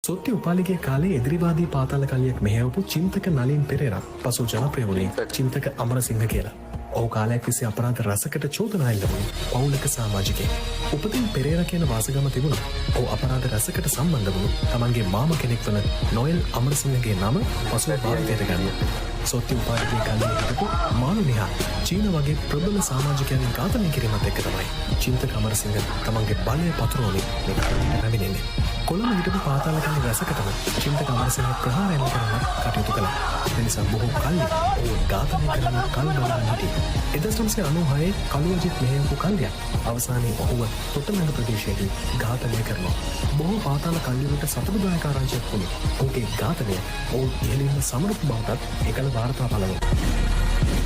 සොට්ටි උපාලිගේ කාලේ එදිරිවාදී පාතාල කලියක් මෙහෙවපු චින්තක නලින් පෙරේරා පසු ජනප්‍රිය වුණේ චින්තක අමරසිංහ කියලා. ඔහු කාලයක් තිස්සේ අපරාධ රසකට චෝදනා එල්ල වුණු පෞලික සමාජිකයෙක්. උපතින් පෙරේරා කියන වාසගම තිබුණා. ඔහු අපරාධ රසකට සම්බන්ධ වුණු තමන්ගේ මාම කෙනෙක් වන නොයල් අමරසිංහගේ නම පසුව භාවිතයට ගන්නවා. සොට්ටි උපාලිගේ කාලේ හිටපු මානු නිහා චීන වගේ ප්‍රබල සමාජිකයන් ඝාතනය කිරීමත් එක්ක තමයි චින්තක අමරසිංහ තමන්ගේ බලය පතුරවමින් මේ කාලෙට පැමිණෙන්නේ. කොළඹ හිටපු පාතාල කන්ද රැසකටම චින්තක අමරසිංහ ප්‍රහාරයන් කරන්න කටයුතු කළා. ඒ නිසා බොහෝ කල්ලි ඔහු ඝාතනය කරන කල් බලන්න හිටියේ. 1996 කළුවජිත් මෙහෙයපු කල්ලියක් අවසානයේ ඔහුව තොටමැද ප්‍රදේශයේදී ඝාතනය කරනවා. බොහෝ පාතාල කල්ලිවලට සතුටුදායක ආරංචියක් වුණේ ඔහුගේ ඝාතනය ඔහු ඉහළින්ම සමරපු බවටත් එකල වාර්තා පළ වුණා.